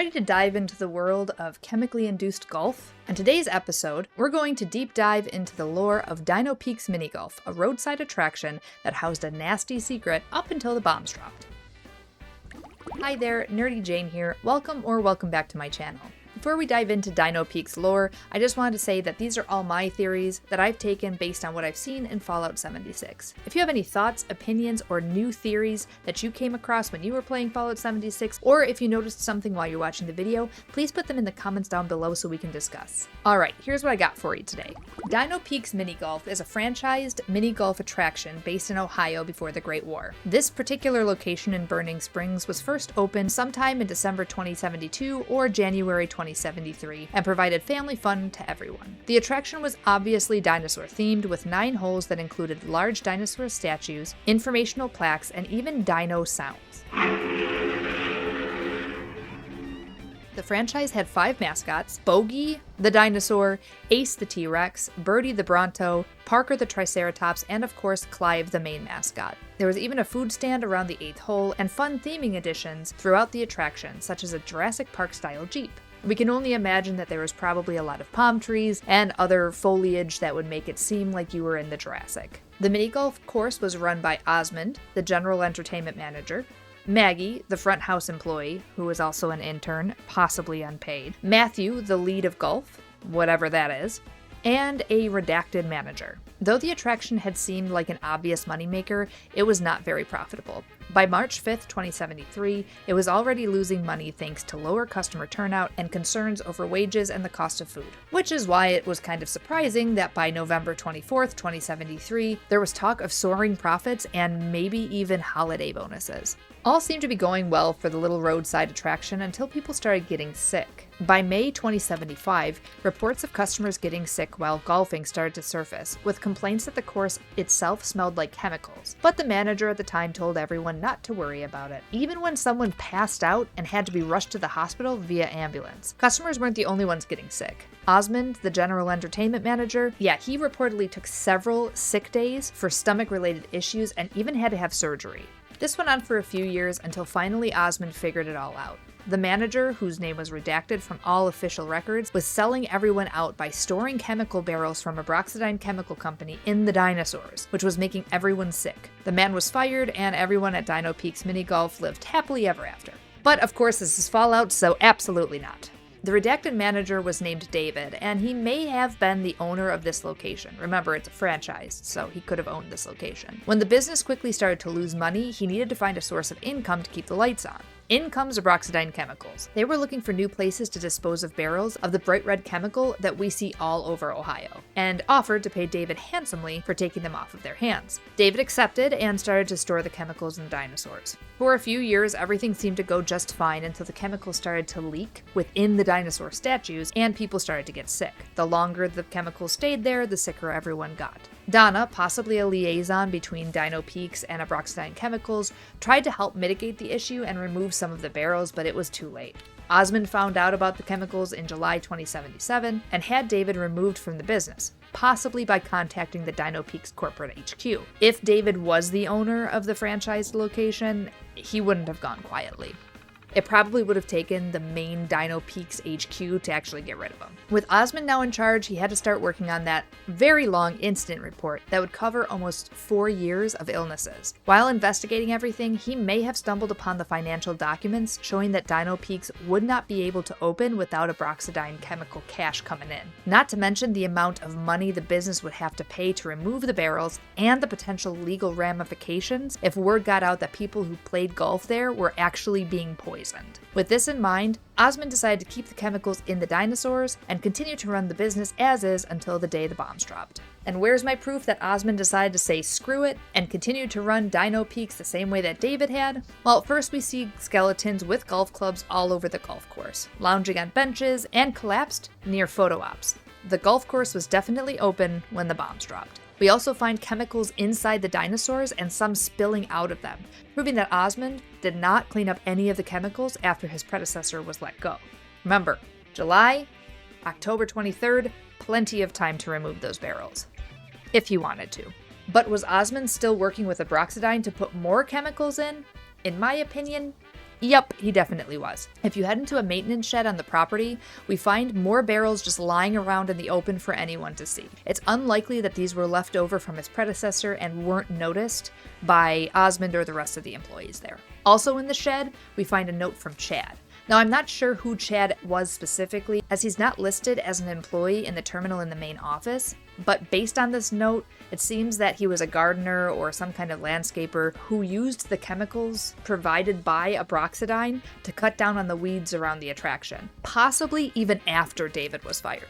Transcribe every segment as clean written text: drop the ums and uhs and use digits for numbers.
Ready to dive into the world of chemically induced golf? In today's episode, we're going to deep dive into the lore of Dino Peaks Mini Golf, a roadside attraction that housed a nasty secret up until the bombs dropped. Hi there, Nerdy Jane here. Welcome back to my channel. Before we dive into Dino Peaks lore, I just wanted to say that these are all my theories that I've taken based on what I've seen in Fallout 76. If you have any thoughts, opinions, or new theories that you came across when you were playing Fallout 76, or if you noticed something while you're watching the video, please put them in the comments down below so we can discuss. Alright, here's what I got for you today. Dino Peaks Mini Golf is a franchised mini golf attraction based in Ohio before the Great War. This particular location in Burning Springs was first opened sometime in December 2072 or January 2073 and provided family fun to everyone. The attraction was obviously dinosaur themed with 9 holes that included large dinosaur statues, informational plaques, and even dino sounds. The franchise had 5 mascots: Bogey the dinosaur, Ace the T-Rex, Birdie the Bronto, Parker the Triceratops, and of course Clive the main mascot. There was even a food stand around the 8th hole and fun theming additions throughout the attraction, such as a Jurassic Park style Jeep. We can only imagine that there was probably a lot of palm trees and other foliage that would make it seem like you were in the Jurassic. The mini golf course was run by Osmond, the general entertainment manager, Maggie, the front house employee, who was also an intern, possibly unpaid, Matthew, the lead of golf, whatever that is, and a redacted manager. Though the attraction had seemed like an obvious moneymaker, it was not very profitable. By March 5th, 2073, it was already losing money thanks to lower customer turnout and concerns over wages and the cost of food. Which is why it was kind of surprising that by November 24th, 2073, there was talk of soaring profits and maybe even holiday bonuses. All seemed to be going well for the little roadside attraction until people started getting sick. By May 2075, reports of customers getting sick while golfing started to surface, with complaints that the course itself smelled like chemicals. But the manager at the time told everyone not to worry about it, even when someone passed out and had to be rushed to the hospital via ambulance. Customers weren't the only ones getting sick. Osmond, the general entertainment manager, he reportedly took several sick days for stomach-related issues and even had to have surgery. This went on for a few years until finally Osmond figured it all out. The manager, whose name was redacted from all official records, was selling everyone out by storing chemical barrels from Abraxodyne Chemical Company in the dinosaurs, which was making everyone sick. The man was fired, and everyone at Dino Peaks Mini Golf lived happily ever after. But of course this is Fallout, so absolutely not. The redacted manager was named David, and he may have been the owner of this location. Remember, it's a franchise, so he could have owned this location. When the business quickly started to lose money, he needed to find a source of income to keep the lights on. In comes Abraxodyne Chemicals. They were looking for new places to dispose of barrels of the bright red chemical that we see all over Ohio, and offered to pay David handsomely for taking them off of their hands. David accepted and started to store the chemicals in the dinosaurs. For a few years, everything seemed to go just fine until the chemicals started to leak within the dinosaur statues and people started to get sick. The longer the chemicals stayed there, the sicker everyone got. Donna, possibly a liaison between Dino Peaks and Abraxodyne Chemicals, tried to help mitigate the issue and remove some of the barrels, but it was too late. Osmond found out about the chemicals in July 2077 and had David removed from the business, possibly by contacting the Dino Peaks corporate HQ. If David was the owner of the franchised location, he wouldn't have gone quietly. It probably would have taken the main Dino Peaks HQ to actually get rid of him. With Osmond now in charge, he had to start working on that very long incident report that would cover almost 4 years of illnesses. While investigating everything, he may have stumbled upon the financial documents showing that Dino Peaks would not be able to open without Abraxodyne chemical cash coming in. Not to mention the amount of money the business would have to pay to remove the barrels and the potential legal ramifications if word got out that people who played golf there were actually being poisoned. With this in mind, Osmond decided to keep the chemicals in the dinosaurs and continue to run the business as is until the day the bombs dropped. And where's my proof that Osmond decided to say screw it and continue to run Dino Peaks the same way that David had? Well, first we see skeletons with golf clubs all over the golf course, lounging on benches and collapsed near photo ops. The golf course was definitely open when the bombs dropped. We also find chemicals inside the dinosaurs and some spilling out of them, proving that Osmond did not clean up any of the chemicals after his predecessor was let go. Remember, July, October 23rd, plenty of time to remove those barrels, if he wanted to. But was Osmond still working with Abraxodyne to put more chemicals in? In my opinion, Yep, he definitely was. If you head into a maintenance shed on the property, we find more barrels just lying around in the open for anyone to see. It's unlikely that these were left over from his predecessor and weren't noticed by Osmond or the rest of the employees there. Also in the shed, we find a note from Chad. Now, I'm not sure who Chad was specifically, as he's not listed as an employee in the terminal in the main office, but based on this note, it seems that he was a gardener or some kind of landscaper who used the chemicals provided by Abraxodyne to cut down on the weeds around the attraction, possibly even after David was fired.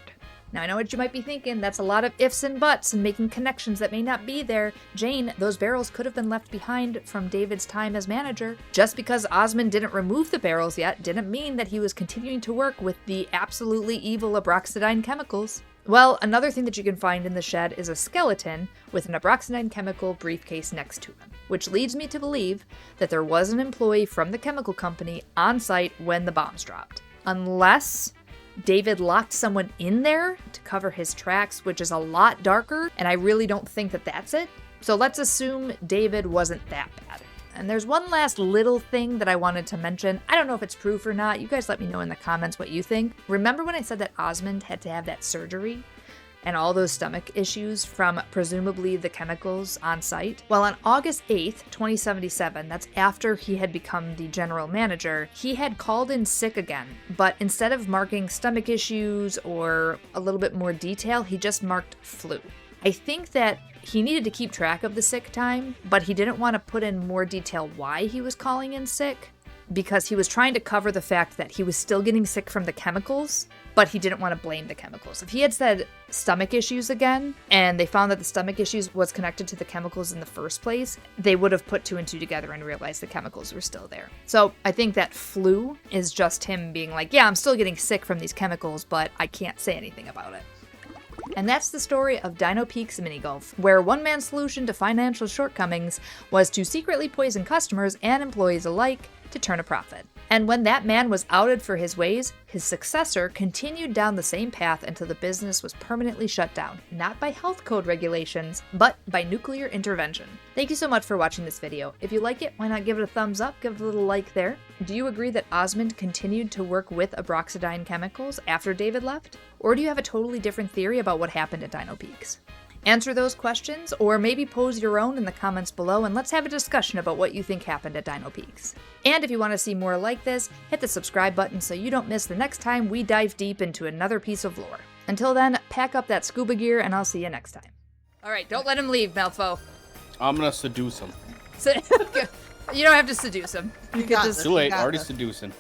Now, I know what you might be thinking, that's a lot of ifs and buts and making connections that may not be there. Jane, those barrels could have been left behind from David's time as manager. Just because Osmond didn't remove the barrels yet didn't mean that he was continuing to work with the absolutely evil Abraxodyne Chemicals. Well, another thing that you can find in the shed is a skeleton with an Abraxodyne chemical briefcase next to him, which leads me to believe that there was an employee from the chemical company on site when the bombs dropped. Unless David locked someone in there to cover his tracks, which is a lot darker, and I really don't think that that's it. So let's assume David wasn't that bad. And there's one last little thing that I wanted to mention. I don't know if it's proof or not. You guys let me know in the comments what you think. Remember when I said that Osmond had to have that surgery and all those stomach issues from presumably the chemicals on site? Well, on August 8th, 2077, that's after he had become the general manager, he had called in sick again, but instead of marking stomach issues or a little bit more detail, he just marked flu. I think that he needed to keep track of the sick time, but he didn't want to put in more detail why he was calling in sick, because he was trying to cover the fact that he was still getting sick from the chemicals, but he didn't want to blame the chemicals. If he had said stomach issues again, and they found that the stomach issues was connected to the chemicals in the first place, they would have put two and two together and realized the chemicals were still there. So I think that flu is just him being like, yeah, I'm still getting sick from these chemicals, but I can't say anything about it. And that's the story of Dino Peaks Mini Golf, where one man's solution to financial shortcomings was to secretly poison customers and employees alike to turn a profit. And when that man was outed for his ways, his successor continued down the same path until the business was permanently shut down, not by health code regulations, but by nuclear intervention. Thank you so much for watching this video. If you like it, why not give it a thumbs up, give it a little like there. Do you agree that Osmond continued to work with Abraxodyne Chemicals after David left? Or do you have a totally different theory about what happened at Dino Peaks? Answer those questions, or maybe pose your own in the comments below, and let's have a discussion about what you think happened at Dino Peaks. And if you want to see more like this, hit the subscribe button so you don't miss the next time we dive deep into another piece of lore. Until then, pack up that scuba gear, and I'll see you next time. Alright, don't let him leave, Malfo. I'm gonna seduce him. You don't have to seduce him. You can just... Too late, already seducing.